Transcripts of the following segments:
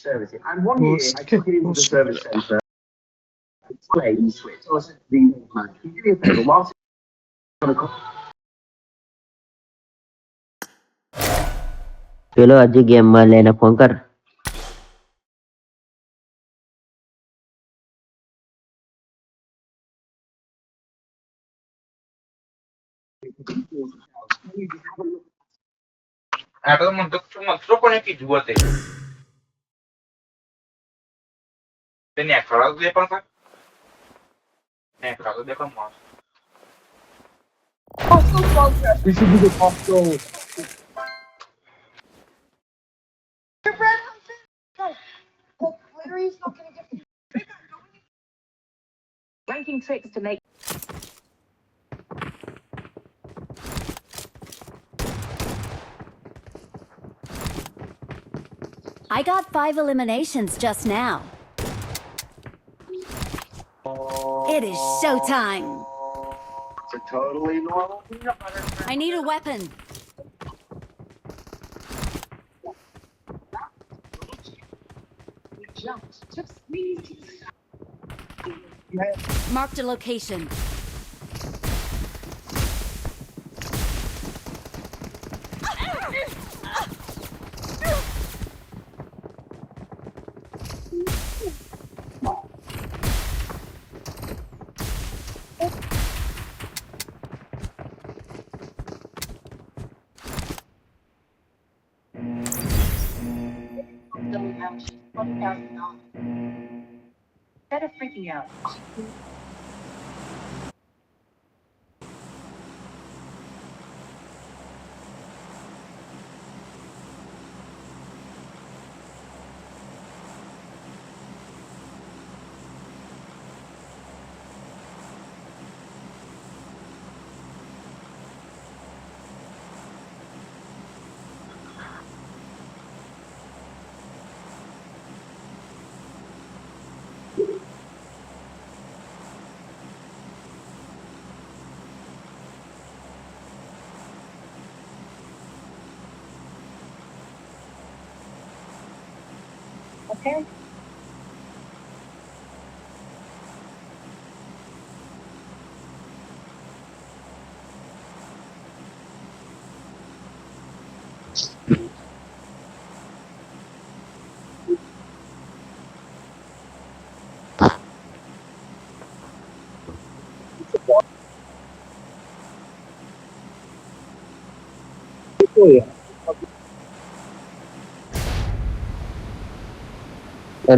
service it. And one year I took it into the service centre. Explain switch. So I said to the man, can you do me a favour? Whilst it's on a call, પેલો હજી ગેમમાં લઈને phone કર. આટલો મંત્રો કોને કીધું હતે તેને ખરાબ દે પણ ને ખરાબ દે પણ માસ we should do the hostel. Ranking tricks to make. I got 5 eliminations just now. It is showtime. It's a totally normal. I need a weapon. Marked a location. Instead of freaking out. Okay.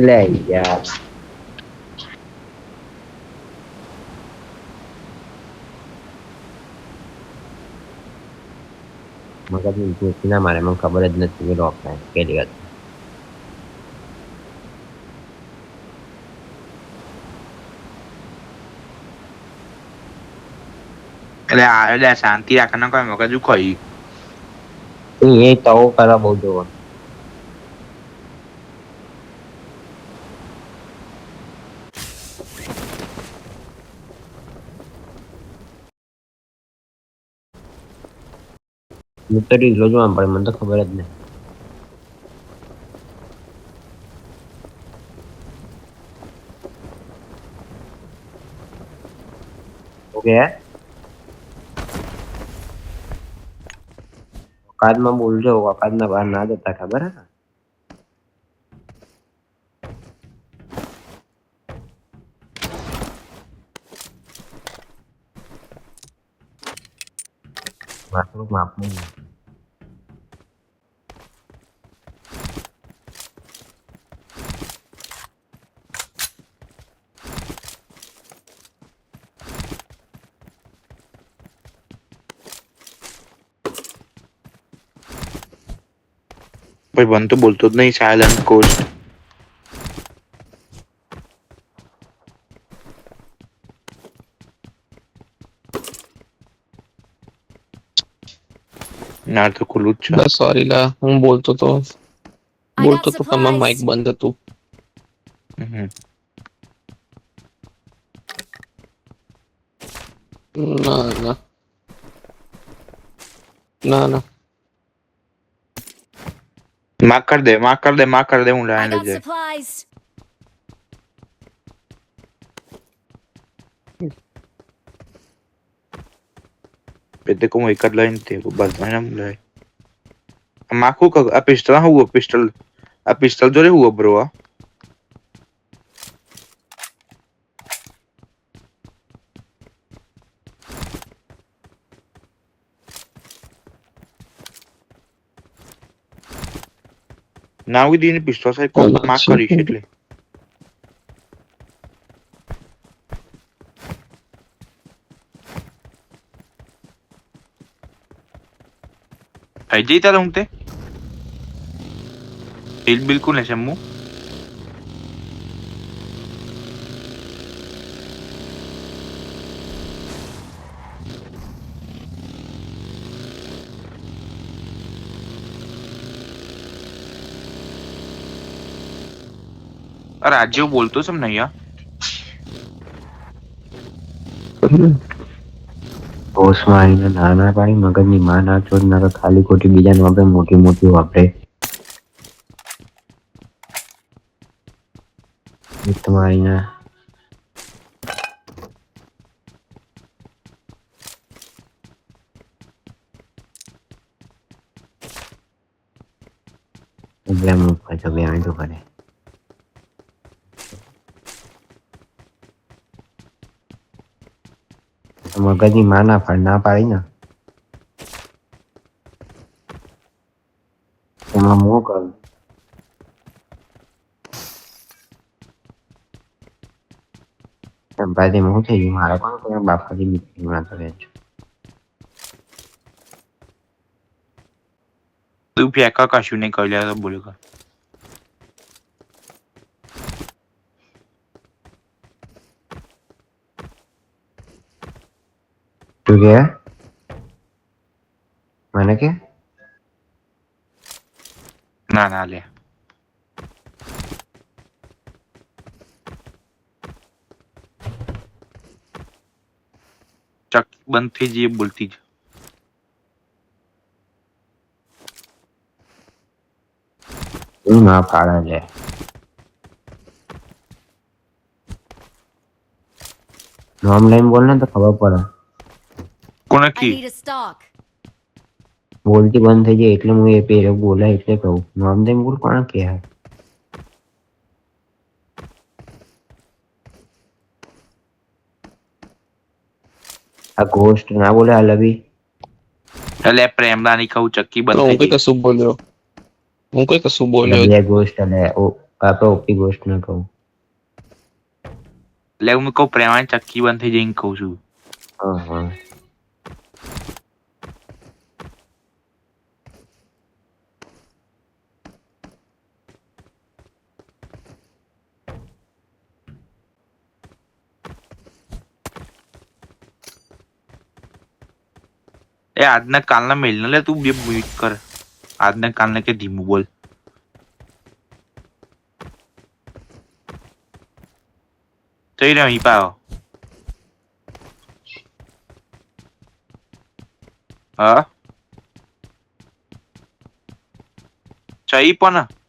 લે યાર મગજની ઘૂસી ના મારે મને ખબર જ નથી કે લોક થાય કેલી વાત એટલે આ શાંતિ રાખને કોઈ મગજ ઉખઈ એ તો કરવા બહુ જોવા હું તો રીલો જોવા પડે મને તો ખબર જ નહીં ઓકે औकात में बोलજો औकात ना બહાર ના જતા ખબર હે મારું માપનું ભાઈ બન તો બોલતો જ નહીં સાયલેન્ટ કોસ્ટ ના તો ખુલ્લું જ છે બસ સોરી લા હું બોલતો તો I got તો તમારું માઇક supplies. બંધ હતું ના ના ના ના માર્ક કર દે હું I લાઈન લઈ got જાય supplies. એટલે કે હું એક જ લઈને તે બધા એમ લે માખું આ પિસ્તલ હું પિસ્તલ જોડે હું બ્રો ના હું દીને પિસ્તલ સાહેબ કોક માર્ક કરીશ એટલે થઈ જઈ તારે હું તે બિલકુલ નહીં સમું અરે આજે હું બોલતો છું ને યાર હોશમાં આવીને નાના પાડી મગજની માં ના ચોદ ના તો ખાલી ખોટી બીજાને વાપરે મોટી મોટી વાપરે તમારી પાછો બે તો કરે મગજની માં ના પાડી ને એમાં હું કરું ભાઈ હું થઈ ગયું મારા કોણ કોઈ બાપાની મીટિંગમાં તો રહે છું તું ફેંકા કશું નહીં કરી લે તો બોલ્યો કર તું કે મને કે ના લે ચક બંધ થઈ જઈએ બોલતી જ તું ના પાડા છે નામ લઈને બોલ ને તો ખબર પડે કોને I key need a stock. બોલતી બંધ થઈ જાય એટલે હું એ પેરે બોલાય એટલે કહું નામ લઈને બોલ કોણ કે આ ગોસ્ટ ના બોલે આ લવી એટલે પ્રેમલા ની કહું ચક્કી બંધ હું થઈ કઈ ગઈ કશું બોલ્યો હું કઈ કશું બોલ્યો લવી ગોસ્ટ અને આપણે ઓપી ગોસ્ટ ના કહું એટલે હું કહું પ્રેમાની ચક્કી બંધ થઈ જઈને કહું છું હા એ આજના કાલના મેલ ને લે તું બે મ્યુટ કર આજના કાલને કે ધીમું બોલ જઈ રહ્યો અહીં પાયો હા ચઈ પણ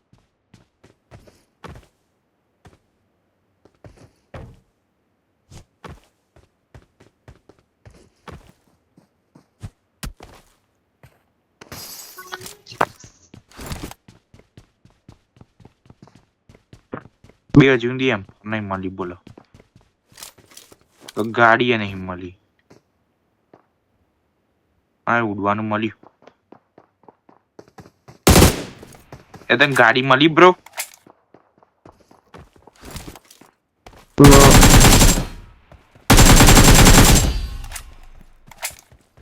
બે હજુ એમ નહીં મળી બોલો તો ગાડી નહીં મળી આ ઉડવાનું મળ્યું એ તને ગાડી મળી બ્રો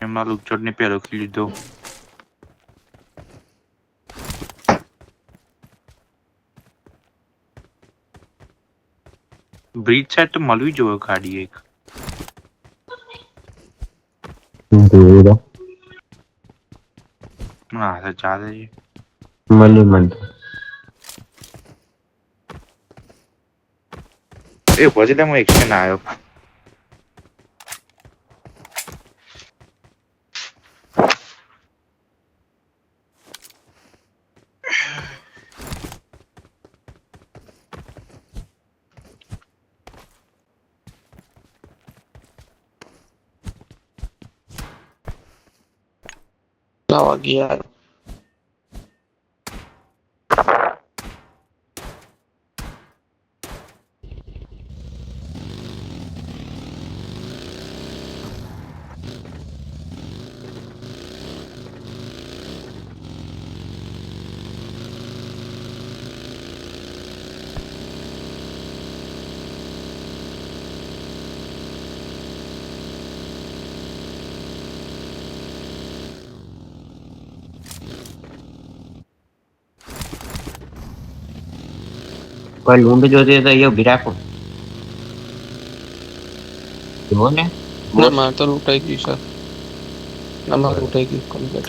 એમાં લુકચોટ ને પેલો લીધો બ્રિજ સાઈડ તો મળવી જોઈએ ગાડી એક હા તો ચાલે છે મળી મન એ પછી તમે એક્શન આવ્યો કેટલા વાગ્યા યાર? કોઈ લૂંડ જોતી હોય તો એ ઉભી રાખો. જુઓ ને ના મારે તો લૂંટાઈ ગયું છે. ના મારે લૂંટાઈ ગયું કમ્પ્લીટ.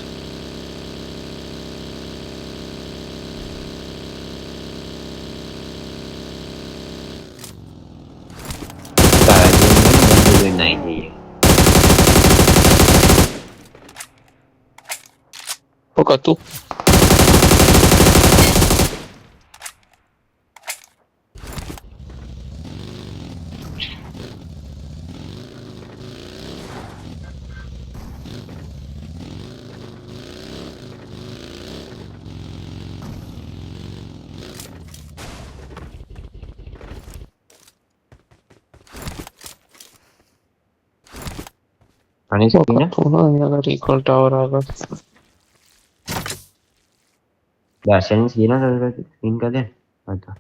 તારા જેવું નહીં જઈએ. ઓકે તું અને સ્કીન અહીંયા રિકોલ ટાવર આગળ દર્શન સ્કીન કર દે. હા તો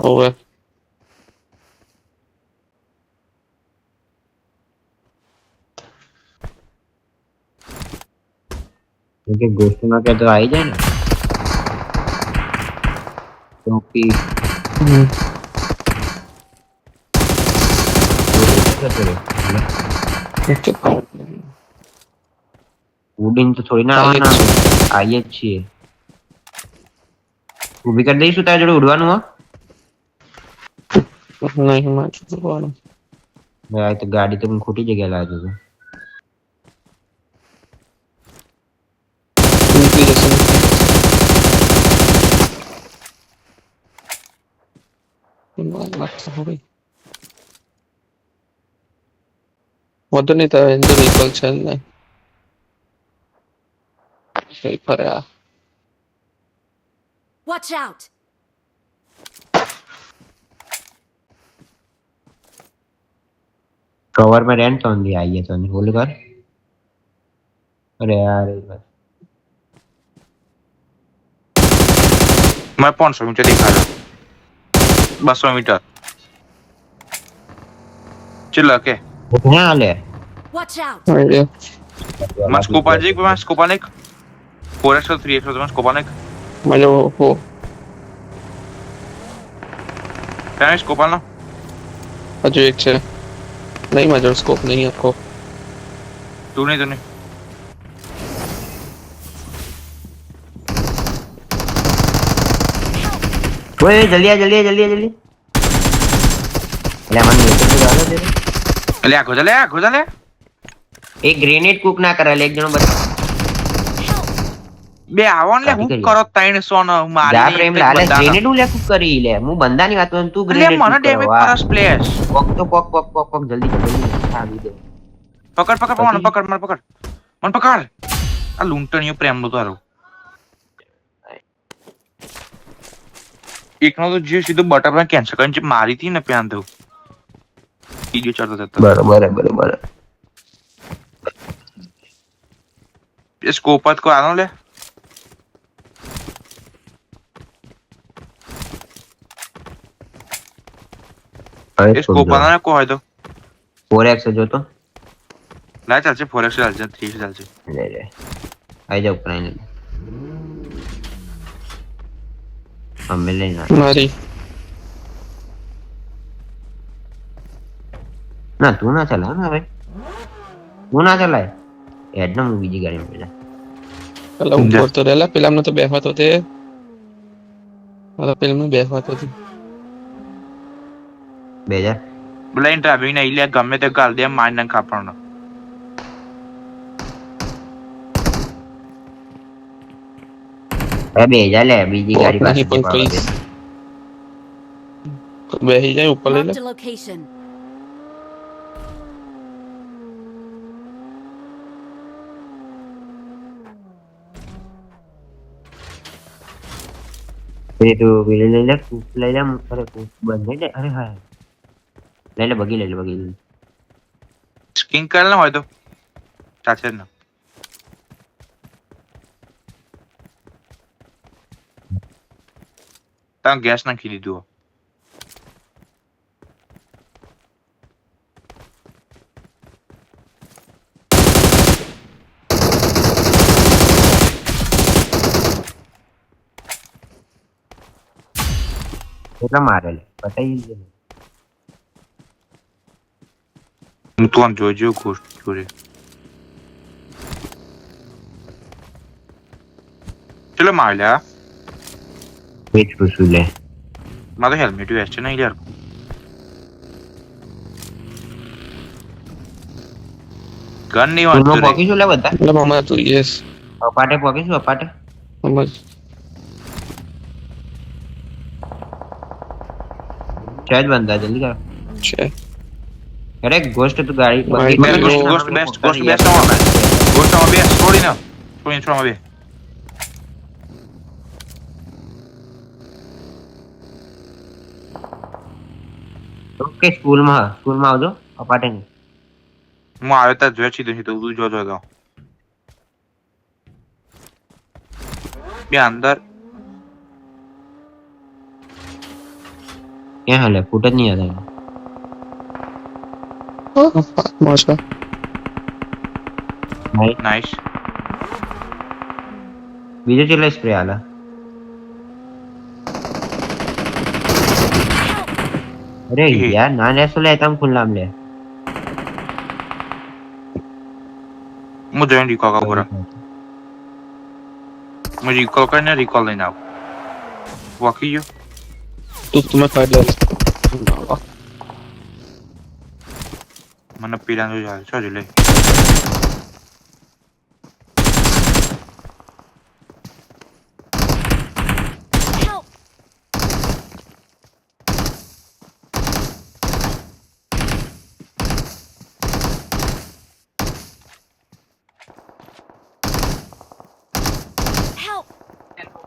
ઓવે क्योंकि गोश्त में क्या तो आ ही जाए ना क्योंकि उड़ीन तो थोड़ी ना आवाना आइए છીએ ઊભી કરી દઈશું તારા જોડે ઉડવાનું હો નહીં મારે જોવાનું આ તો ગાડી તો ખોટી જગ્યાએ લાવ્યો છે મૂકી જશે વધુ નહીં તો એન્જર રિકોલ છે ને કઈ ફર્યા Watch out! कवर में रेंट तो नहीं आई है तो नहीं बोल कर अरे यार मैं 500 मीटर दिखा रहा 200 मीटर चिल्ला के कहाँ ले Watch out! मैं स्कोपा जी मैं स्कोपा ने 4x 3x मैं स्कोपा ने मजा हो क्या स्कोपा ना हजू एक છે नहीं मजा स्कोप नहीं आपको तू नहीं ओए जल्दी आ ले मन नीचे तो डालो दे ले आखो जा ले एक ग्रेनेड कुक ना करे ले एक जणो बस બે આવન લે હું કરો 300 નો મારી જા પ્રેમ લાલે ગ્રેનેડ હું લે કુક કરી લે હું બંદાની વાત કરું તું ગ્રેનેડ મને ડેમેજ કરે સ્પ્લેશ પોક તો પોક જલ્દી આવી દે પકડ મને પકડ આ લૂંટણીયો પ્રેમ નો તારો એકનો તો જે સીધો બટરફ્લાય કેન્સલ કરીને મારી હતી ને પ્યાન તો વિડિયો ચાલતો હતો બરાબર ये स्कोपत को आनो ले ये स्कोप आना को है तो 4x जो तो ना चल से 4x चल से 3 चल से ले आ जाओ प्राइन हम मिले ना મારી ना तू ना चला ना भाई तू ना चलाए એડ ના હું બીજી ગાડીમાં પેલા પેલા ઉપર તો રેલા પેલામાં તો બેહવાતો તે પેલા પેલામાં બેહવાતો તે 2000 ब्लाइंड ड्राइविंग नहीं ले गमे ते गाल दे मार न खापणो ए 2000 ले બીજી ગાડી नहीं પાસે कोई બેહી જાય ઉપર લઈ લે Marked a location. ये तो ले कूप ले ले अरे कूप बंद नहीं ले अरे हाँ ले बगी ले સ્કિન કરેલ હોય તો ચાચે ને તા ગેસ નાખી દીધું કેટલા મારેલ બતાઈ દે હું તો આમ જોજો ગોસ્ટ જોડે ચલો માર્યા વેચ પૂછું લે મારો હેલ્મેટ વેસ્ટ નહીં યાર ગન નહીં તું વાંચતો પોકીશું લે બધા એટલે મામા તું યસ અપાટે પોકીશું અપાટે સમજ शायद बंदा जल्दी कर છે अरे गोश्त तो गाड़ी भाई, बगी ગોસ્ટ બેસ્ટ ગોસ્ટ આમાં બે છોડીને બે ओके स्कूल में आवजो अपाटे नहीं હું આવ્યો ત્યાં જોઈ સીધું સીધું તું જોજો તો બે અંદર क्या हाल है फुटत नहीं आता મોસા भाई નાઈસ बीजे चले स्प्रे आला अरे यार ना ऐसा लेता हूँ खुला ले હું જોઈને રિકોલ કરું બરા હું રિકોલ કરીને રિકોલ લઈને આવું વાકી ગયો તું તમે કાઢ લે મને પીલાનો જાય છો લે Help! Help!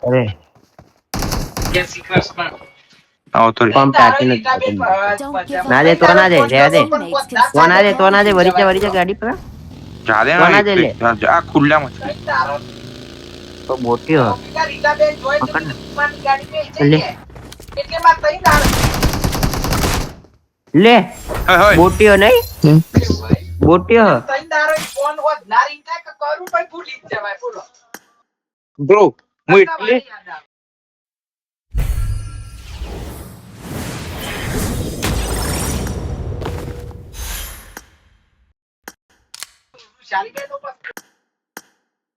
अरे આવો તો पंप आती नहीं Don't give up. ना दे तो ना दे दे दे Teammates can तो ना दे वरी जा गाड़ी पर જા દે કોના દે લે? આ ખુલ્લામાં છે तो मोटी हो ले ले હે હે मोटी हो नहीं मोटी हो બ્રો હું એટલે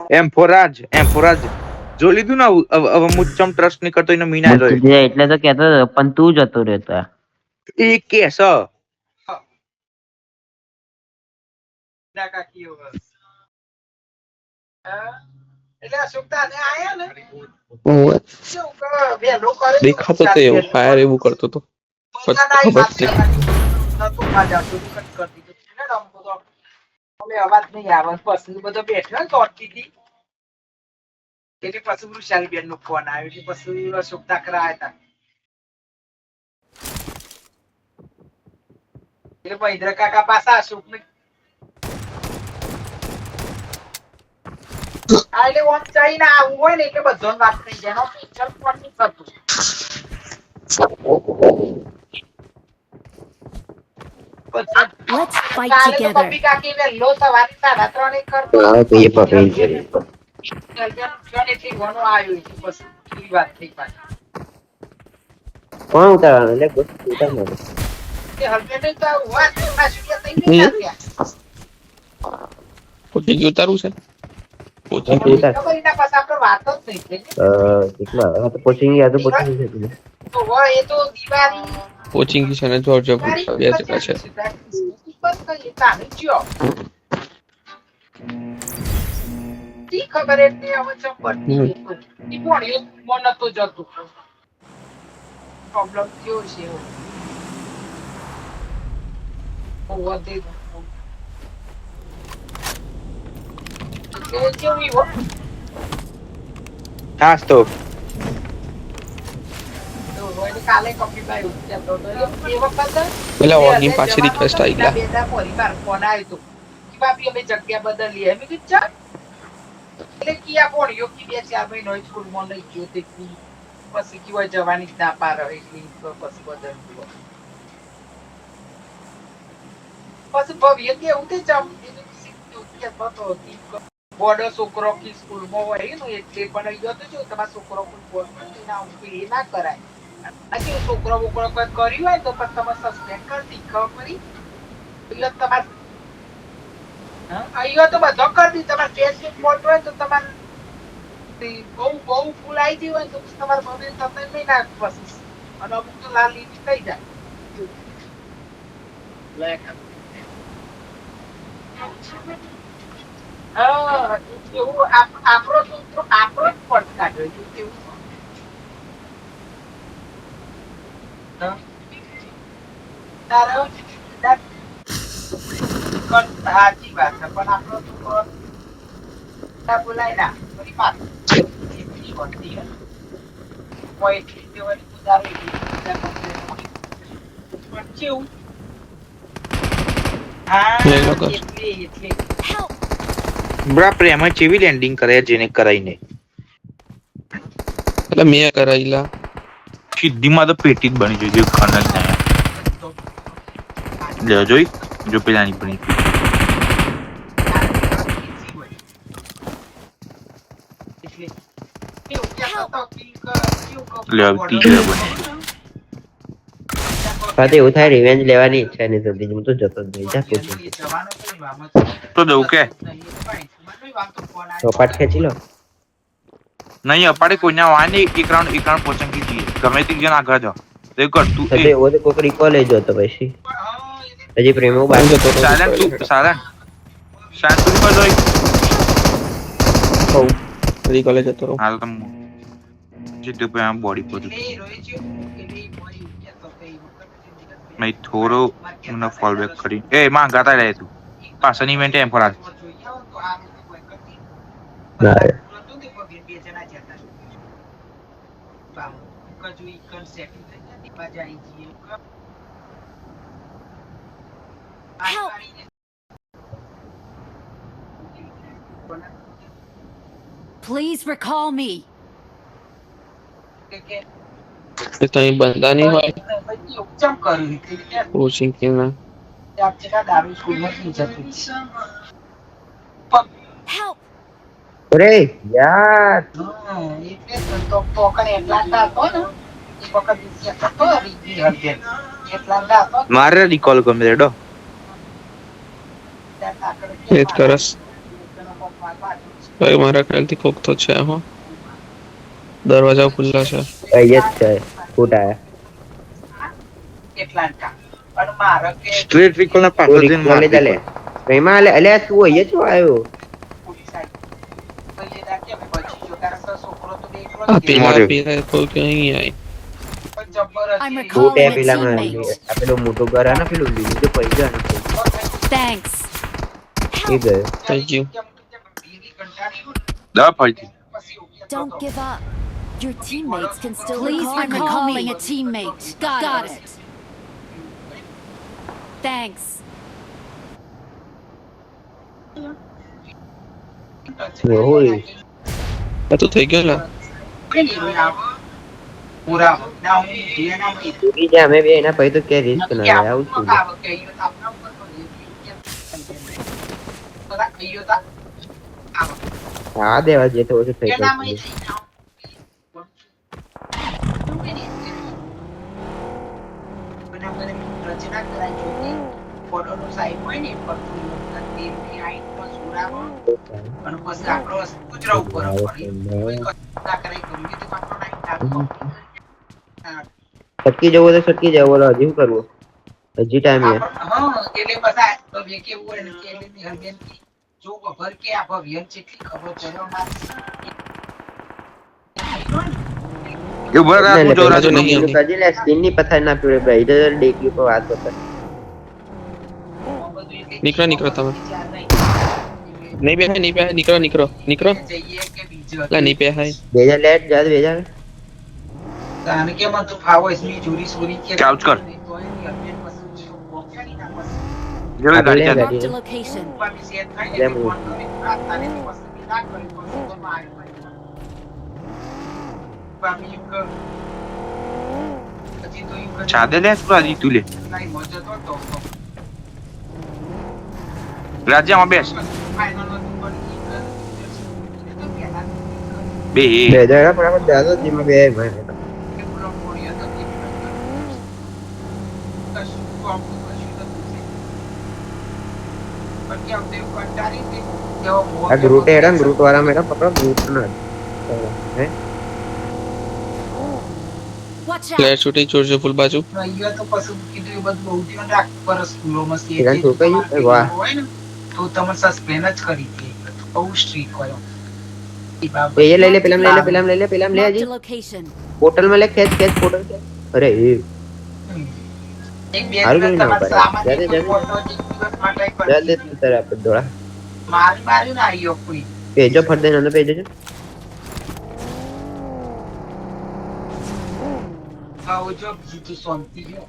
એમ ફોરાજ જો લીધું ને હવે હું ચમ ટ્રસ્ટ નહીં કરતો એને મીના જોઈ तुझे એટલે તો કહેતો હતો પણ તું જતો રહેતો એ કેસ દેખાતો તો એવું ફાયર એવું કરતો તો ખબર નહીં અવાજ નહીં આવે પછી બધો બેઠો ને તોડતી હતી એટલે પછી વૃષાલી બેન નો ફોન આવ્યો એટલે પછી અશોક ઠાકરા આવ્યા હતા એટલે મહેન્દ્ર કાકા પાછા અશોક ને એટલે ઓમ ચાઈને આવું હોય ને એટલે બધો વાત થઈ જાય પિક્ચર ફોન નહીં કરતું Let's fight કાલે તો together. પપ્પી કાકી વેલો સવારે 3:30 કરતો હા તો એ પકડી એટલી ઘણો આવ્યો છે પછી એવી વાત થઈ પાછી કોણ ઉતારવાનું લે ગોસ્ત ઉતારવાનું કે હલમેટ તો વાત પાછી કે થઈ નહીં પોતે ગયું તારું છે પોતે ઉતાર ખબર એના પાસે આપણે વાત જ નહીં થઈ કેટલા હા તો પોચીંગ આ તો પોચીંગ છે તું તો હોય એ તો દિવાળી કોચિંગ છે ને જોર્જિયા પુરુષ બે જગ્યા છે બસ કઈ તાની જ્યો તી ખબર એટલે હવે ચંપટી ઈ કોણ એ મન તો જતું પ્રોબ્લેમ થયો છે ઓ વધે તો કેવી હો હાસ તો હોય તો કાલે કપિલભાઈ એવું કહેતો હતો. એ વખત પેલા ઓગી પાછી રિક્વેસ્ટ આવી ગયા. બે દાડા પરિવાર ફોન આવ્યો હતો કે ભાભી અમે જગ્યા બદલીએ. મેં કીધું ચાલ. એટલે કિયા ભણ્યો કે 2-4 મહિનો સ્કૂલમાં લઈ ગયો તે કી પછી કી હોય જવાની જ ના પાર એટલે પછી બદલ્યું. પછી ભવ્ય કેવું તે બોર્ડર છોકરો કી સ્કૂલમાં હોય ને એટલે પણ અહીંયા તો જો તમારા છોકરો કોઈ બોર્ડ ના એ ના કરાય. આજે છોકરો બોકરો કોઈ કર્યું હોય તો પણ તમે સસ્પેન્ડ કરી દી ખબર પડી. એટલે તમારે અહીંયા તો બધો કરી દી. તમારે ફેસબુક મોટો હોય તો તમારે બહુ ફૂલ આવી ગયું હોય તો તમારે મમ્મી તમને નહીં નાખ પછી અને અમુક તો લાલ લીટી થઈ જાય. એવું આપણો છોકરો આપણો જ પડકાર હોય કેવું. સાચી વાત છે પણ આપણો છોકરો બોલાય ના ફરી પાછું Help! બરા પ્રેમ ચેવી લેન્ડિંગ કરે જેને કરાઈને એટલે મેં કરાયેલા સીધીમાં તો પેટી જ બની જોઈ ખન જ નહીં જોઈ જો પેલાની બની લે ત્રીજા બની સાથે એવું થાય રિવેન્જ લેવાની ઈચ્છા નહીં થતી હું તો જતો જ નહીં જા પૂછું તો દઉં કે ચોપાટ ખેંચી લો નહીં અપાડે કોઈના વા નહીં એક રાઉન્ડ પહોંચી જઈએ ગમે તે જણ આગળ જાઓ તો કર તું સાથે એવો તો કોક રિકો લઈ જો તો પછી હજી પ્રેમો બાકી જતો સાયલન્ટ તું પર જોઈ ફરી કોલેજ જતો રહું. હાલ તમ જીતો પે આમ બોડી પર મેં થોડો મને ફોલ બેક કરી એ માં ગાતા રહે તું પાછળની ઇવેન્ટ એમ ફરાજ ના Help! Please recall me. એ તો અહીં બંધા નહીં હોય ચમ કર્યું કોચિંગ કે ના દારૂ સ્કૂલમાં જ જતું. Help! અરે યાર એટલે તો કણે એટલાન્ટા હતો ને એ વખત હતો રીજી હરજે એટલાન્ટા હતો મારે રિકોલ ગમે રેડો એ જ કરસ ભાઈ મારા ખ્યાલથી કોક તો છે હો દરવાજા ખુલ્લા છે અહીંયા જ છે ફૂટ આયા એટલાન્ટા પણ મારે કે સ્ટ્રેટ રિકોલ ના પાછળ જઈને રિકો લઈ ચાલે પ્રેમા અલ્યા તું અહીંયા શું આવ્યો પોલીસ આવી તો એ દાકે મે બચી જો કારણ કે છોકરો તો બેકરો આ જ પેલા પેલા તો ક્યાં આવી પણ જબરજસ્ત I'm foot recalling A a પેલા teammate. આ પેલું મોટું ઘર આ ને પેલું લીલું તો પૈસા ને Thanks. એ ગયો Thank you. દા ફાઈથી Don't give up. Your teammates can still recall me. A teammate. Got it. Thanks. હોય આ તો થઈ ગયો લા પૂરા ના હું ધીના માં તૂટી જાય અમે બે એના પછી તો કે રિસ્ક ના લે આવું છું હા દેવા જે તો ઓછું થઈ ગયું રચના કરાઈ ફોટો નો સાઈડ હોય ને પર તેની હાઈટ પર સુરાવો અને પછી આપણો ગુજરા ઉપર કરાઈ ગમે તે પાછો નાઈ સટકી જવો તો સટકી જાવ બોલો હજી શું કરવું હજી ટાઈમ છે હા એટલે બધા તો બે કેવું હોય ને કે એની હરબેન જો ખબર કે આ ભવિયન કેટલી ખબર ચલો ના એ બરા તું જો રાજો નહીં નહીં કજી લે સ્કિન ની પથારી ના પીડે ભાઈ ઇધર દેખી પર વાત બતા નીકળો તમે નહીં બે નીકળો જઈએ કે બીજો લા નહીં બે હાય બેજા લેટ જા બેજા તાને કે મને તો ફાવો છે ચોરી ચોરી કે ચાઉચ કર. તો એની અપડેટ પસંદ છે પોક્યાની ના પસંદ જો ગાડી ચાલ. Marked a location. બાકી સેટ થાય ને ફોન કરી આ તાને પસંદ ના કરી પસંદ તો મારે બાકી એક હજી તો એક ચાદે લે શું આજી તું લે. નહીં મજો તો રાજ્યમાં બેસ. ફાઇનલ હતું પણ બે બે જણા બરાબર દાદા જીમાં બે ભાઈ એક બ્લોક પડ્યો તો કે કશું કોમ કશું તો પણ કેમ દેવ કંટાળી કે જેવો આ ગ્રુટ એડા ગ્રુટ વાળા મેરા પકડો ગ્રુટ ના હે Watch પ્લેયર out. શૂટિંગ જોરજો ફૂલ બાજુ અહીંયા તો પછી કીધું એ બધું બહુ ધ્યાન રાખવું પડે સ્કૂલોમાં છે એના છોકરા ઈ વાહ. હોય ને તો તમે સસ્પેન્ડ જ કરી દે બહુ સ્ટ્રીક હોય ઈ બાબત એ લઈ લે પેલામ લઈ લે પેલામ લઈ લે પેલામ લે Marked હજી a location. પોર્ટલ માં લે ખેંચ ખેંચ પોર્ટલ ખેંચ અરે એ એક બે હારું દિવસ કેમ ના તમારા ઉપાડે? સામાન જલ્દી, કોઈ જલ્દી. ફોટો એક દિવસ માટે જા દે કરી તારે આપણે દોડા મારી ના આવ્યો કોઈ પેજો ફટ દે નંદર પેજો છે આવો જો જીતું શાંતિ લ્યો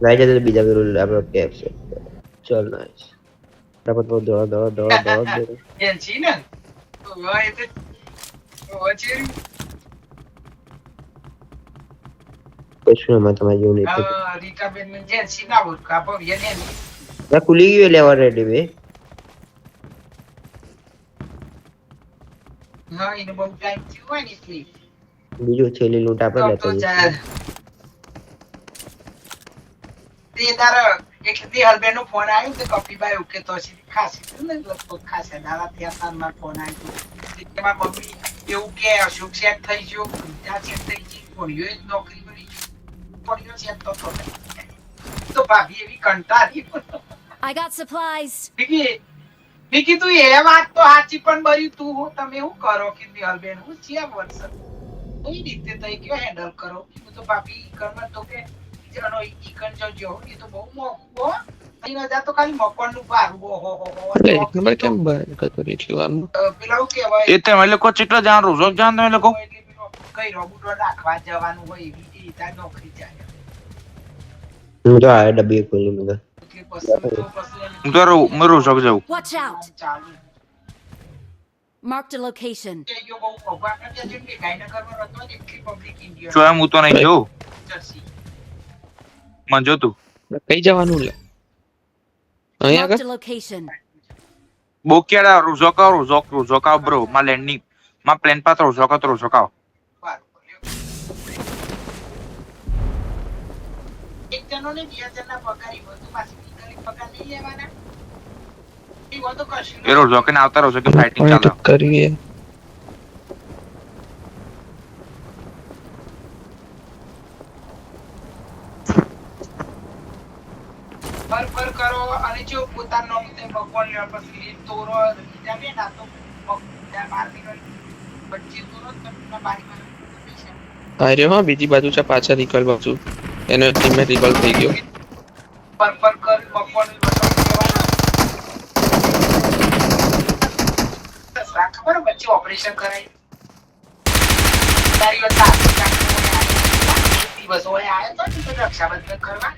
લઈ જતો બીજા પેલું આપણો કેપ છે ચલ નાઈસ બરાબર તો દોડા દોડા દોડા દોડા એન છી ને ઓય તે ઓચેરી કશું એમાં તમારી જેવું નહીં થતું. રીકા બેન ને જેન છી ના બોલ કાપો યને આ ખુલી ગયું લેવા રેડી બે હા એને બહુ ટાઈમ થયો હોય ને એટલે બીજું છેલ્લી લૂંટ આપણે તો લેતા જઈશું. ચાલ તે તારા એક દી હરબેન નો ફોન આવ્યો તે કપીબાઈ ઓકે તો છે ખાસી ને લગભગ ખાસા દાડા થયા તાર માં ફોન આવ્યો તેમાં મમ્મી એવું કે અશોક સેટ થઈ ગયો ત્યાં સેટ થઈ ગઈ પડ્યો જ નોકરી મળી પડ્યો સેટ તો તો ભાભી એવી કંટાળી I got supplies. વિકી તું એ વાત તો સાચી પણ બરી તું તમે શું કરો કે હરબેન હું છે વર્ષ કઈ રીતે તઈ કયો હેન્ડલ કરો હું તો ભાભી ઈકણ તો કે જનો ઈકણ જો એ તો બહુ મોંઘું હો 3000 તો ખાલી મકવાનું ભાડું ઓહો હો અરે એક નંબર કેમ બંધ કરતો એટલી વારમાં પેલા હું કહેવાય એ તમે લોકો કેટલા જાણ રોજ જાણ તમે લોકો એટલે પેલો કઈ રોબોટ રાખવા જવાનું હોય એવી ત્યાં નોકરી જાય હું તો આ ડબ્બી ખોલી મગર એટલે પછી હું તો મેં રોજ જાઉં. Watch out. ચાલુ Marked a location. કે યો બહુ ભગવાન કે જેમ કે ગાયનગરમાં રહેતો ને એટલી પબ્લિક ઇન્ડિયા જો એમ હું તો નહીં જોઉં જર્સી મને જો તું કઈ જવાનું લે અહીંયા Marked આગળ a location. બોકેડા રોઝોકા બ્રો માં લેન્ડિંગ માં પ્લેન પાત્ર રોઝોકા એક જણો ને 2000 ના પગારી બધું પાછી નીકળી પગાર નહીં લેવાના એ બધું કશું એ રોઝોકે ને આવતા રોઝોકે ફાઇટિંગ હવે તો ચાલે કરીએ પર કરો અને જો પોતાનો તે ભગવાન લેવા પછી તોરો જાવે ના તો ભગવાન માર નીકળી બચ્ચી તોરો તમને બારી માં આ રહ્યો હા બીજી બાજુ છે પાછા રિકલ બાજુ એનો ટીમે રિકલ થઈ ગયો પર કર ભગવાન ખબર બચ્ચી ઓપરેશન કરાય તારી વાત દિવસ હોય આયો તો રક્ષાબંધન કરવા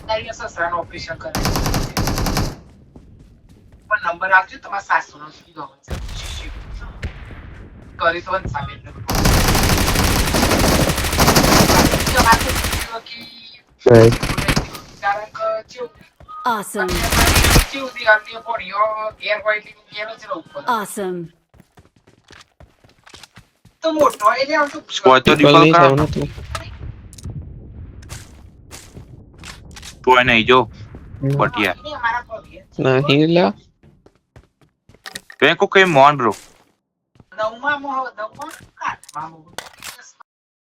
તારી સસરાનો ઓપરેશન કરે પણ નંબર આપજો તમારા સાસુનો સીધો કરી તો સામે કારણ કે Awesome. Awesome. તો મોટો એટલે આમ તો સ્કોર તો રિકલ રિકલ નહીં કર થવાનું હતું કોઈ નહીં જો બટિયા અમારા પગે નહીં લા બેંકો કે મોન બ્રો નવમાં કાઠમાં